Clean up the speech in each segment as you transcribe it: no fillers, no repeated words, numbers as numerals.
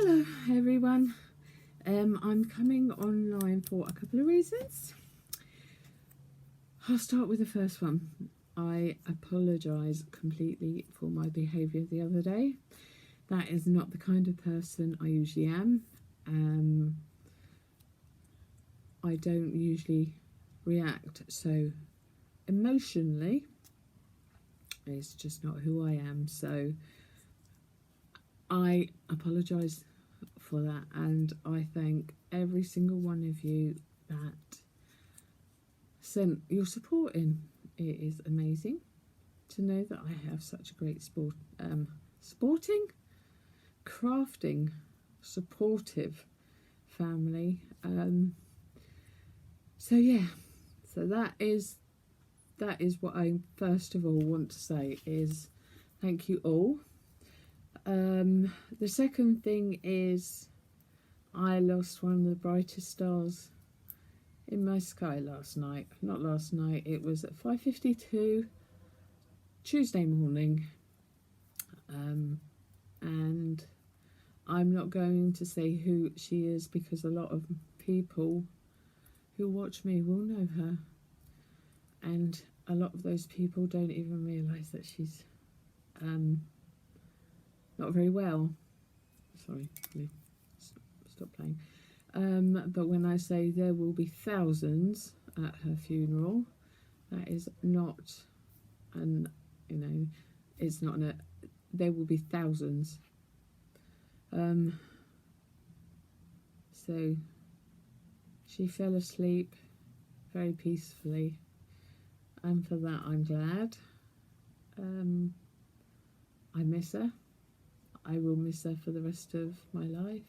Hello everyone, I'm coming online for a couple of reasons. I'll start with the first one. I apologise completely for my behaviour the other day. That is not the kind of person I usually am. I don't usually react so emotionally. It's just not who I am, so I apologise for that, and I thank every single one of you that sent your support in. It is amazing to know that I have such a great crafting, supportive family. So that is what I first of all want to say is thank you all. The second thing is I lost one of the brightest stars in my sky last night. Not last night, it was at 5:52 Tuesday morning. And I'm not going to say who she is because a lot of people who watch me will know her. And a lot of those people don't even realise that she's not very well. Sorry, stop playing. But when I say there will be thousands at her funeral, that is not it's not there will be thousands. So she fell asleep very peacefully, and for that I'm glad. I miss her. I will miss her for the rest of my life.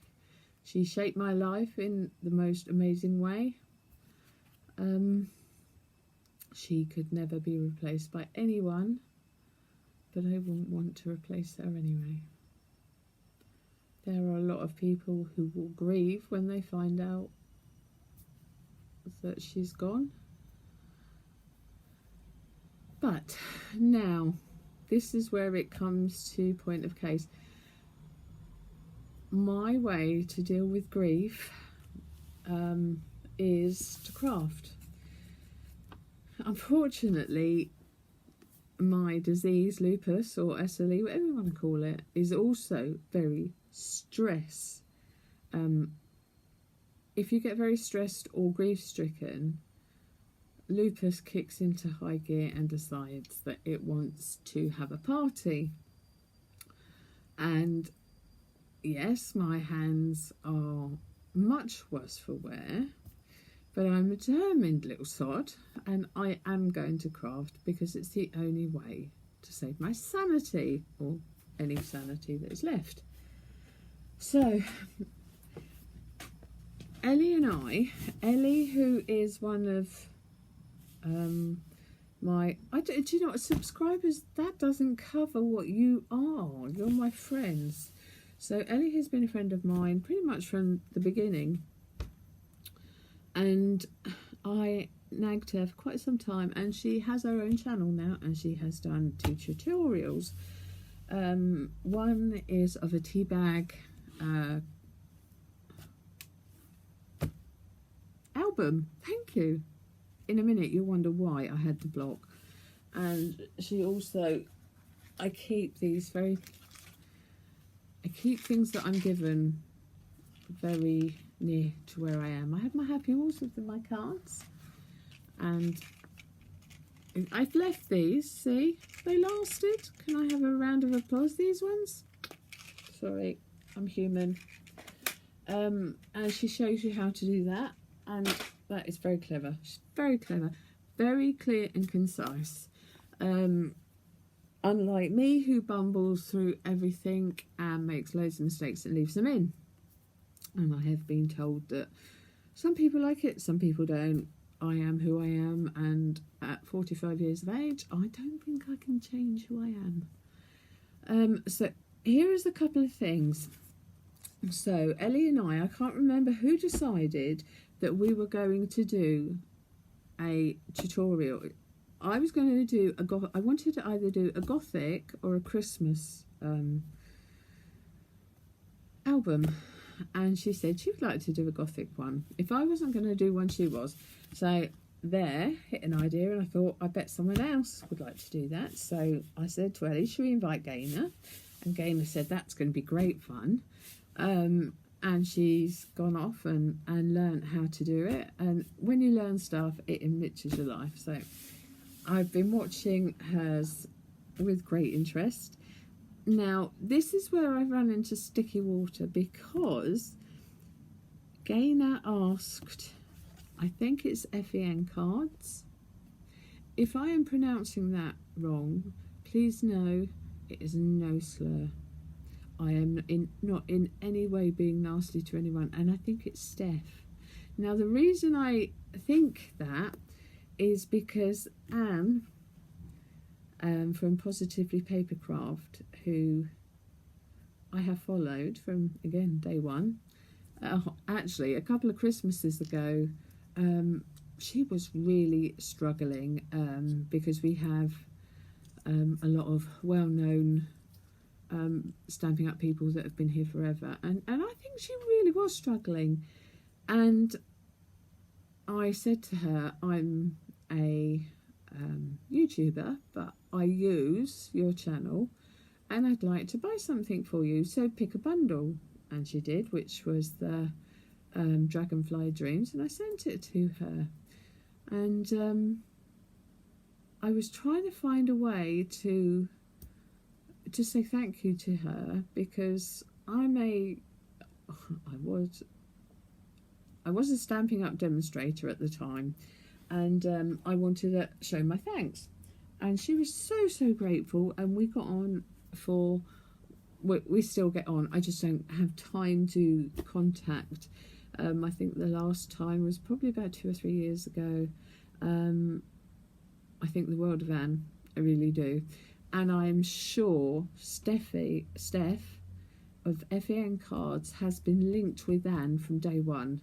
She shaped my life in the most amazing way. She could never be replaced by anyone, but I wouldn't want to replace her anyway. There are a lot of people who will grieve when they find out that she's gone. But now, this is where it comes to point of case. My way to deal with grief is to craft. Unfortunately, my disease, lupus or SLE, whatever you want to call it, is also very stress. If you get very stressed or grief stricken, lupus kicks into high gear and decides that it wants to have a party. And yes, my hands are much worse for wear, but I'm a determined little sod, and I am going to craft because it's the only way to save my sanity, or any sanity that is left. So, Ellie, who is one of do you know what, subscribers, that doesn't cover what you are. You're my friends. So Ellie has been a friend of mine pretty much from the beginning, and I nagged her for quite some time, and she has her own channel now, and she has done 2 tutorials. One is of a tea bag album. Thank you. In a minute you'll wonder why I had the block. And she also, I keep things that I'm given very near to where I am. I have my happy walls with my cards, and I've left these. See, they lasted. Can I have a round of applause? These ones. Sorry, I'm human. And she shows you how to do that, and that is very clever. She's very clever, very clear and concise. Unlike me, who bumbles through everything and makes loads of mistakes and leaves them in. And I have been told that some people like it, some people don't. I am who I am, and at 45 years of age, I don't think I can change who I am. So here is a couple of things. So Ellie and I can't remember who decided that we were going to do a tutorial. I was going to do I wanted to either do a gothic or a Christmas album. album, and she said she would like to do a gothic one. If I wasn't going to do one, she was. So there, hit an idea, and I thought, I bet someone else would like to do that. So I said to Ellie, should we invite Gaynor? And Gaynor said, that's going to be great fun. And she's gone off and learned how to do it. And when you learn stuff, it enriches your life. So I've been watching hers with great interest. Now, this is where I've run into sticky water, because Gaynor asked, I think it's FEN cards. If I am pronouncing that wrong, please know it is no slur. I am not in any way being nasty to anyone, and I think it's Steph. Now, the reason I think that is because Anne from Positively Papercraft, who I have followed from, again, day one, actually a couple of Christmases ago, she was really struggling because we have a lot of well-known Stampin' Up people that have been here forever, and I think she really was struggling. And I said to her, I'm a YouTuber, but I use your channel and I'd like to buy something for you, so pick a bundle. And she did, which was the Dragonfly Dreams, and I sent it to her. And I was trying to find a way to say thank you to her, because I was a Stampin' Up demonstrator at the time, and I wanted to show my thanks. And she was so grateful, and we got on for, we still get on. I just don't have time to contact. I think the last time was probably about 2 or 3 years ago. I think the world of Anne, I really do. And I'm sure Steph of FEN Cards has been linked with Anne from day one,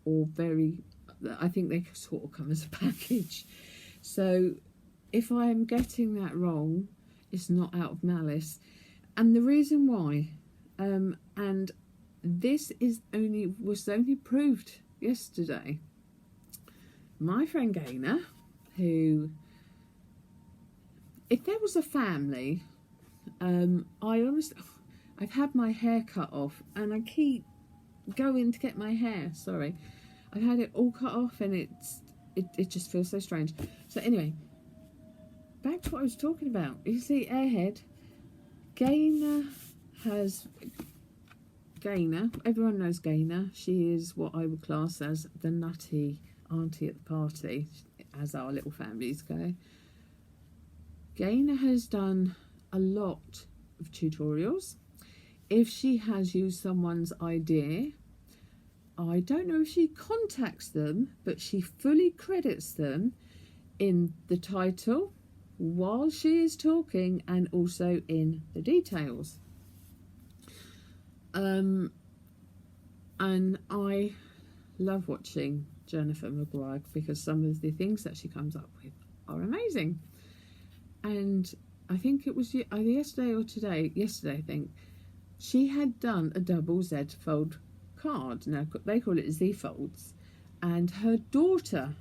or I think they sort of come as a package. So if I am getting that wrong, it's not out of malice. And the reason why, and this was only proved yesterday. My friend Gaynor, who, if there was a family, I've had my hair cut off, and I keep going to get my hair. Sorry, I've had it all cut off, and it just feels so strange. So anyway, back to what I was talking about. You see, Airhead, Gaynor, everyone knows Gaynor. She is what I would class as the nutty auntie at the party, as our little families go. Gaynor has done a lot of tutorials. If she has used someone's idea, I don't know if she contacts them, but she fully credits them in the title while she is talking, and also in the details. And I love watching Jennifer Maguire, because some of the things that she comes up with are amazing. And I think it was either yesterday or today, I think, she had done a double Z fold card. Now they call it Z folds, and her daughter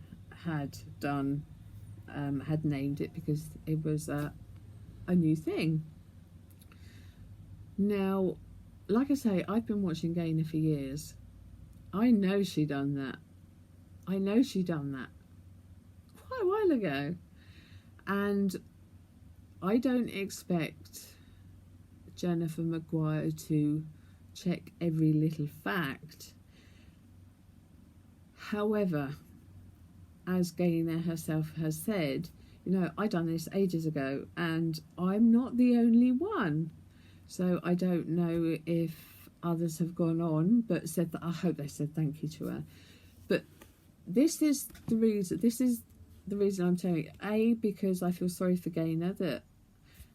had done had named it because it was a new thing. Now, like I say, I've been watching Gaynor for years. I know she done that. I know she done that quite a while ago, and I don't expect Jennifer Maguire to check every little fact. However, as Gaynor herself has said, you know, I done this ages ago, and I'm not the only one. So I don't know if others have gone on, but said that I hope they said thank you to her. But this is the reason I'm telling you. A, because I feel sorry for Gaynor that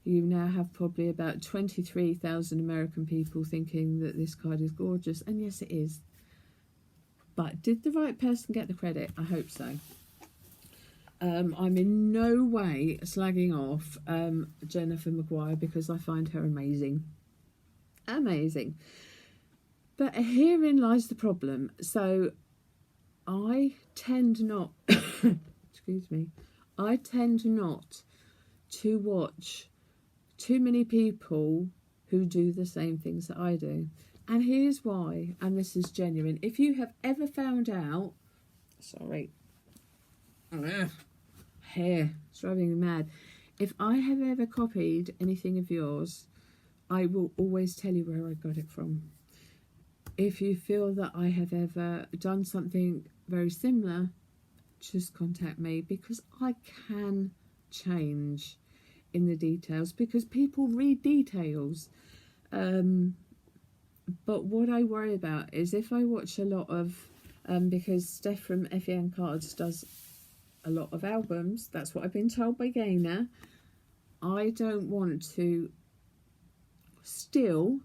you now have probably about 23,000 American people thinking that this card is gorgeous, and yes, it is. But did the right person get the credit? I hope so. I'm in no way slagging off Jennifer Maguire, because I find her amazing. Amazing. But herein lies the problem. So I tend not, excuse me, I tend not to watch too many people who do the same things that I do. And here's why, and this is genuine. If you have ever found out, sorry, hair, it's driving me mad. If I have ever copied anything of yours, I will always tell you where I got it from. If you feel that I have ever done something very similar, just contact me, because I can change in the details, because people read details. But what I worry about is if I watch a lot of, because Steph from FEN Cards does a lot of albums, that's what I've been told by Gaynor, I don't want to still,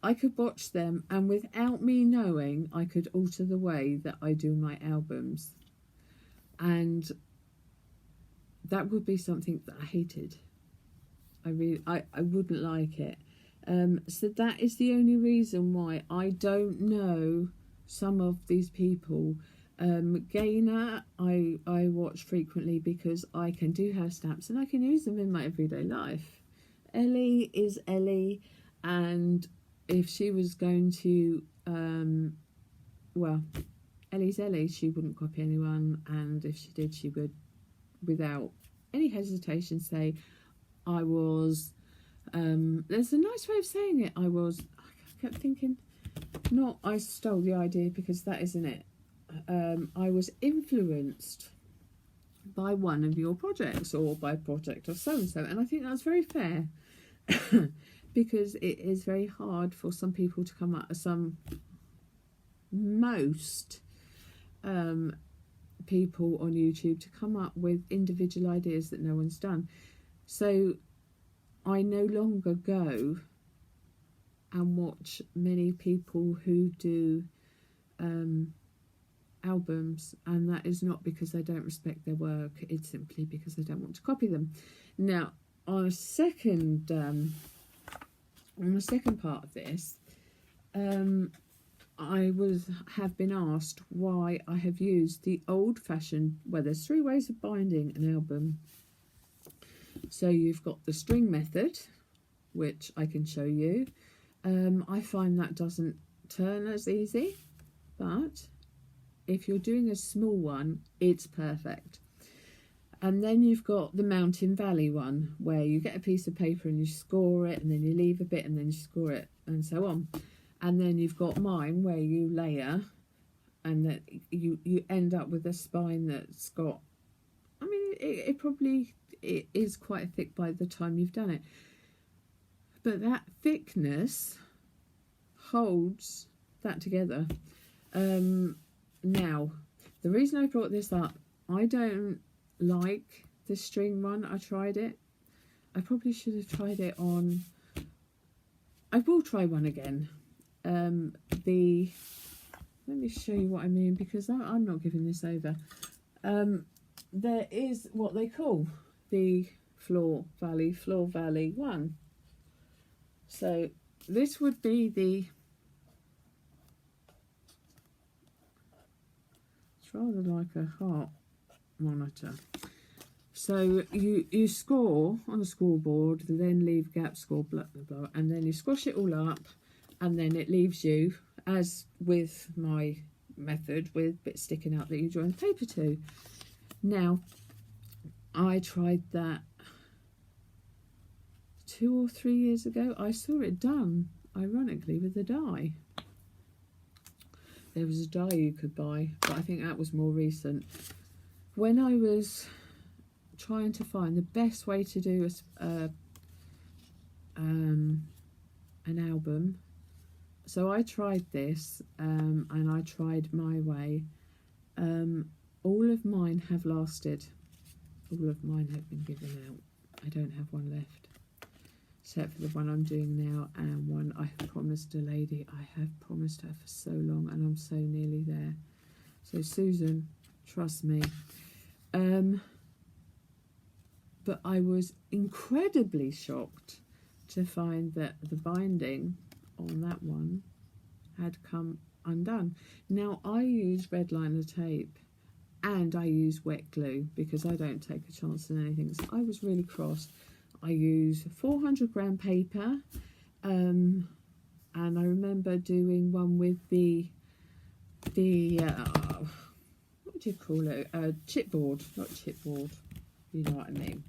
I could watch them, and without me knowing, I could alter the way that I do my albums, and that would be something that I hated. I wouldn't like it. So that is the only reason why I don't know some of these people. Gaynor, I watch frequently because I can do hair stamps and I can use them in my everyday life. Ellie is Ellie, and if she was going to, Ellie's Ellie, she wouldn't copy anyone, and if she did, she would, without any hesitation, say, I was, there's a nice way of saying it, I kept thinking, not I stole the idea, because that isn't it. I was influenced by one of your projects, or by a project of so-and-so, and I think that's very fair. Because it is very hard for some people to come up with most people on YouTube to come up with individual ideas that no one's done. So I no longer go and watch many people who do albums, and that is not because I don't respect their work, it's simply because I don't want to copy them. Now, on the second part of this, I have been asked why I have used the old-fashioned, well, there's 3 ways of binding an album. So you've got the string method, which I can show you. I find that doesn't turn as easy, but if you're doing a small one, it's perfect. And then you've got the Mountain Valley one, where you get a piece of paper and you score it, and then you leave a bit and then you score it, and so on. And then you've got mine, where you layer, and that you end up with a spine that's got, I mean, it is quite thick by the time you've done it. But that thickness holds that together. Now, the reason I brought this up, I don't like the string one. I tried it. I probably should have tried it on, I will try one again. Let me show you what I mean, because I'm not giving this over. There is what they call the Floor Valley one. So this would be it's rather like a heart monitor. So you score on the scoreboard, then leave gap, score, blah, blah, blah, and then you squash it all up, and then it leaves you, as with my method, with bits sticking out that you join the paper to. Now, I tried that 2 or 3 years ago. I saw it done, ironically, with a die. There was a die you could buy, but I think that was more recent. When I was trying to find the best way to do an album, so I tried this, and I tried my way. All of mine have lasted. All of mine have been given out. I don't have one left, except for the one I'm doing now, and one I have promised a lady. I have promised her for so long, and I'm so nearly there. So Susan, trust me. But I was incredibly shocked to find that the binding on that one had come undone. Now I use red liner tape and I use wet glue because I don't take a chance on anything. So I was really cross. I use 400-gram paper, and I remember doing one with the what do you call it? Chipboard, not chipboard. You know what I mean.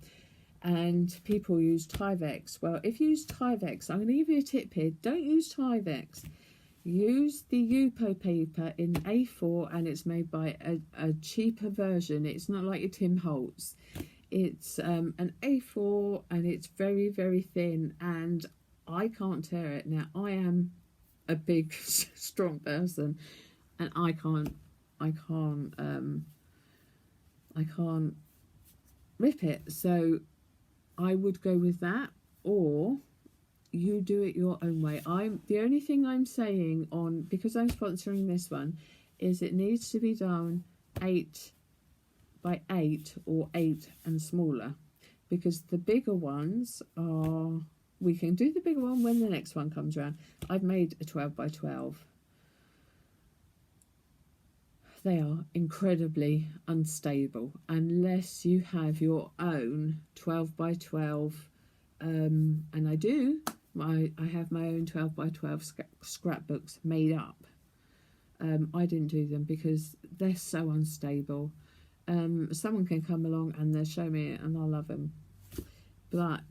And people use Tyvek. Well, if you use Tyvek, I'm going to give you a tip here. Don't use Tyvek. Use the Yupo paper in A4, and it's made by a cheaper version. It's not like your Tim Holtz. It's an A4, and it's very, very thin, and I can't tear it. Now, I am a big, strong person, and I can't rip it. So I would go with that, or you do it your own way. The only thing I'm saying on, because I'm sponsoring this one, is it needs to be done 8 by 8 or 8 and smaller, because the bigger ones are, we can do the bigger one when the next one comes around. I've made a 12 by 12. They are incredibly unstable unless you have your own 12 by 12, and I do. I have my own 12 by 12 scrapbooks made up. I didn't do them because they're so unstable. Someone can come along and they'll show me it and I'll love them. But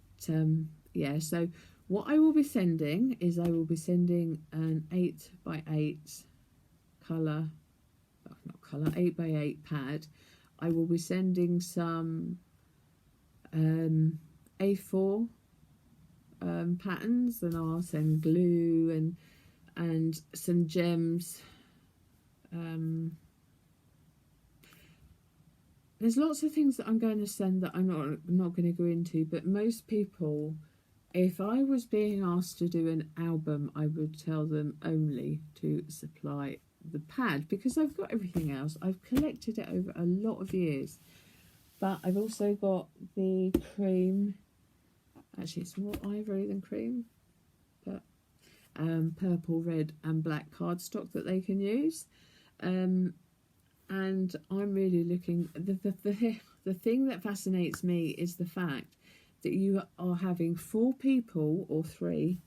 yeah, so what I will be sending is I will be sending an 8 by 8 colour, not colour, 8 by 8 pad. I will be sending some A4 patterns, and I'll send glue and some gems. There's lots of things that I'm going to send that I'm not going to go into, but most people, if I was being asked to do an album, I would tell them only to supply the pad, because I've got everything else. I've collected it over a lot of years, but I've also got the cream. Actually, it's more ivory than cream, but purple, red and black cardstock that they can use. And I'm really looking, the thing that fascinates me is the fact that you are having 4 people or 3.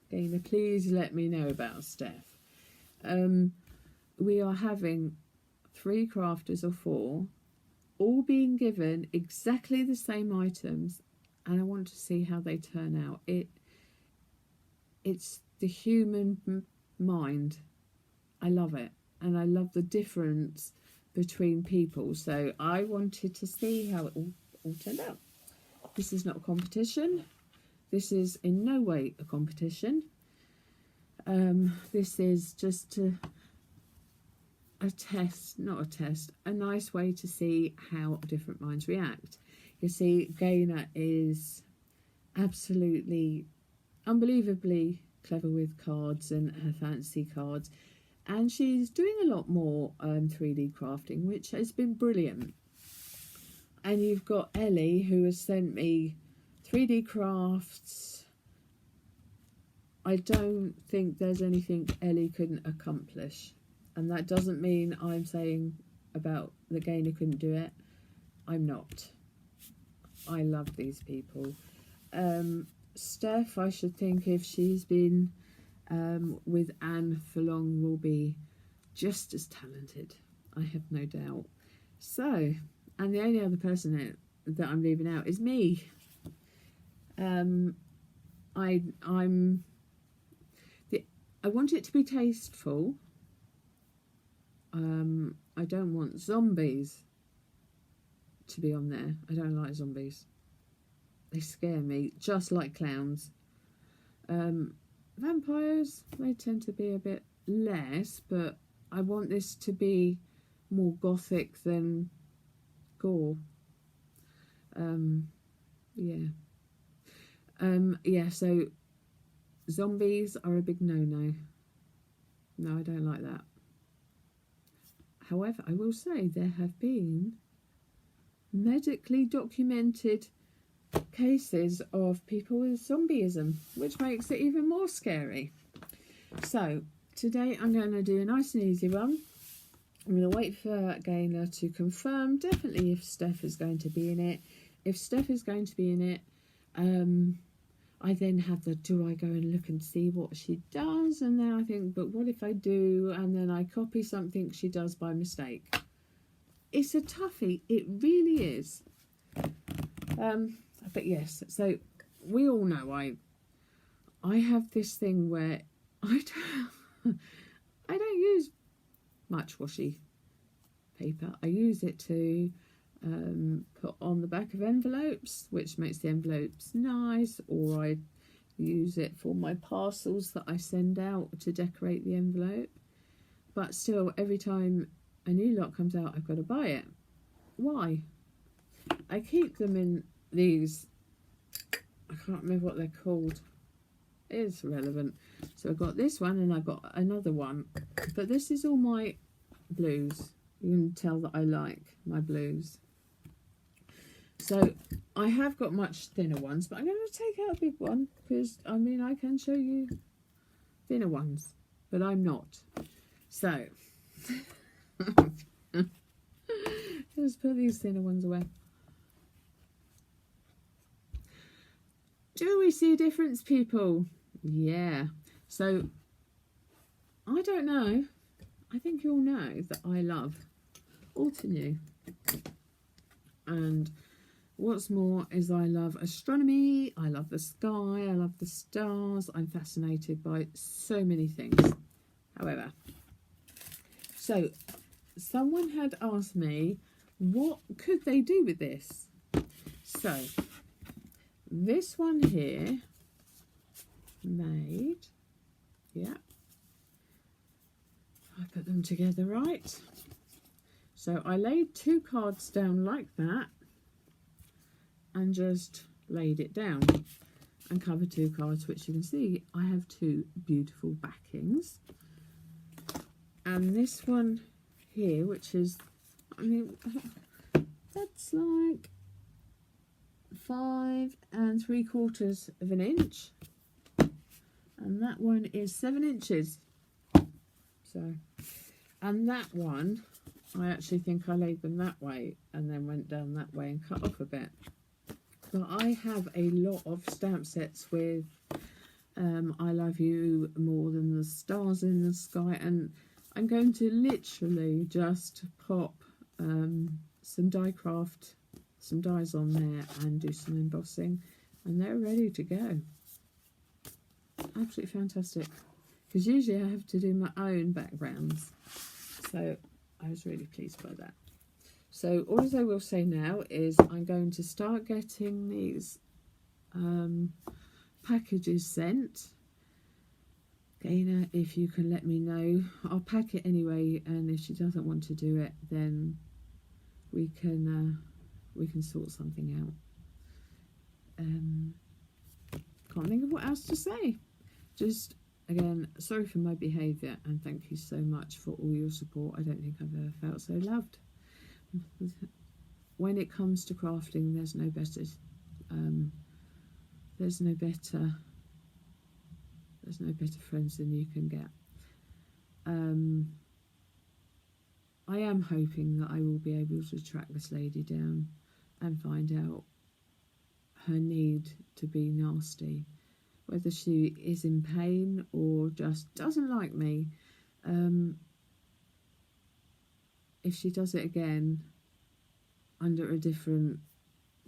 Gaynor, please let me know about Steph. We are having 3 crafters or 4, all being given exactly the same items, and I want to see how they turn out. It's the human mind. I love it, and I love the difference between people. So I wanted to see how it all turned out. This is not a competition. This is in no way a competition. This is just a test, not a test, a nice way to see how different minds react. You see, Gaynor is absolutely, unbelievably clever with cards and her fancy cards, and she's doing a lot more 3D crafting, which has been brilliant. And you've got Ellie, who has sent me 3D crafts. I don't think there's anything Ellie couldn't accomplish, and that doesn't mean I'm saying about the Gaynor couldn't do it. I'm not. I love these people. Steph, I should think, if she's been with Anne for long, will be just as talented. I have no doubt. So, and the only other person that I'm leaving out is me. I want it to be tasteful. I don't want zombies to be on there. I don't like zombies. They scare me, just like clowns. Vampires, they tend to be a bit less, but I want this to be more gothic than gore. Yeah, so zombies are a big no-no. No, I don't like that. However, I will say there have been medically documented cases of people with zombieism, which makes it even more scary. So today I'm going to do a nice and easy one. I'm going to wait for Gaynor to confirm definitely if Steph is going to be in it. If Steph is going to be in it, I then have the, do I go and look and see what she does? And then I think, but what if I do? And then I copy something she does by mistake. It's a toughie. It really is. But yes, so we all know I have this thing where I don't use much washi paper. I use it to put on the back of envelopes, which makes the envelopes nice, or I use it for my parcels that I send out to decorate the envelope. But still, every time a new lot comes out, I've got to buy it. Why? I keep them in these, I can't remember what they're called. It's relevant. So I've got this one and I've got another one, but this is all my blues. You can tell that I like my blues. So I have got much thinner ones, but I'm going to take out a big one because I mean I can show you thinner ones, but I'm not. So let's put these thinner ones away. Do we see a difference, people? Yeah. So I don't know. I think you'll know that I love Altenew. And what's more is I love astronomy, I love the sky, I love the stars. I'm fascinated by so many things. However, so someone had asked me, what could they do with this? So this one here made, yeah, I put them together right. So I laid 2 cards down like that and just laid it down and covered 2 cards, which you can see I have 2 beautiful backings. And this one here, which is, I mean, that's like 5 3/4 of an inch, and that one is 7 inches. So, and that one, I actually think I laid them that way and then went down that way and cut off a bit. But I have a lot of stamp sets with I love you more than the stars in the sky, and I'm going to literally just pop some die craft, some dies on there and do some embossing, and they're ready to go. Absolutely fantastic, because usually I have to do my own backgrounds, so I was really pleased by that. So all I will say now is I'm going to start getting these packages sent. Gaynor, if you can let me know, I'll pack it anyway, and if she doesn't want to do it, then we can sort something out. Can't think of what else to say. Just again, sorry for my behaviour, and thank you so much for all your support. I don't think I've ever felt so loved. When it comes to crafting, there's no better friends than you can get. I am hoping that I will be able to track this lady down and find out her need to be nasty, whether she is in pain or just doesn't like me. If she does it again under a different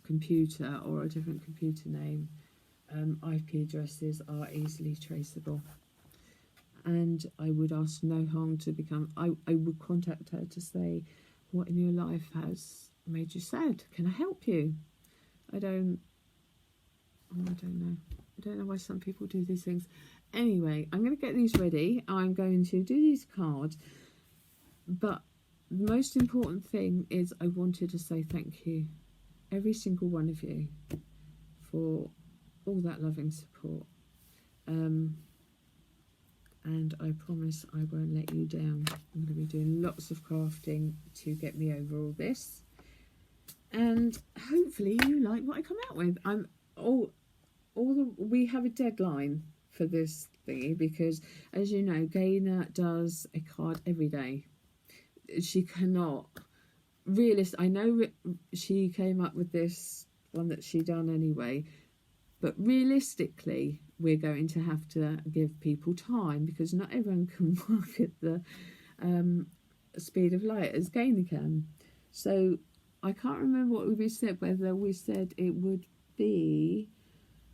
computer or a different computer name, IP addresses are easily traceable. And I would ask no harm to become, I would contact her to say, what in your life has made you sad? Can I help you? I don't know. I don't know why some people do these things. Anyway, I'm going to get these ready. I'm going to do these cards. But the most important thing is I wanted to say thank you, every single one of you, for all that loving support. And I promise I won't let you down. I'm going to be doing lots of crafting to get me over all this. And hopefully you like what I come out with. We have a deadline for this thingy, because as you know, Gaynor does a card every day. She cannot I know she came up with this one that she done anyway, but realistically we're going to have to give people time, because not everyone can work at the speed of light as Gaynor can. So I can't remember what we said, whether we said it would be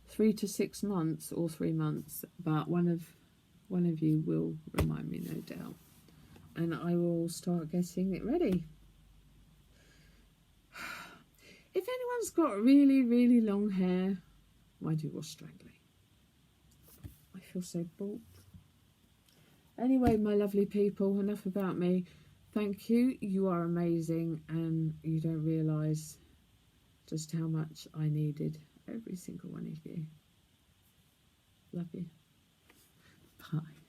3 to 6 months or 3 months, but one of you will remind me, no doubt, and I will start getting it ready. If anyone's got really, really long hair, why do you wash straggly? I feel so bored. Anyway, my lovely people, enough about me. Thank you. You are amazing, and you don't realise just how much I needed every single one of you. Love you. Bye.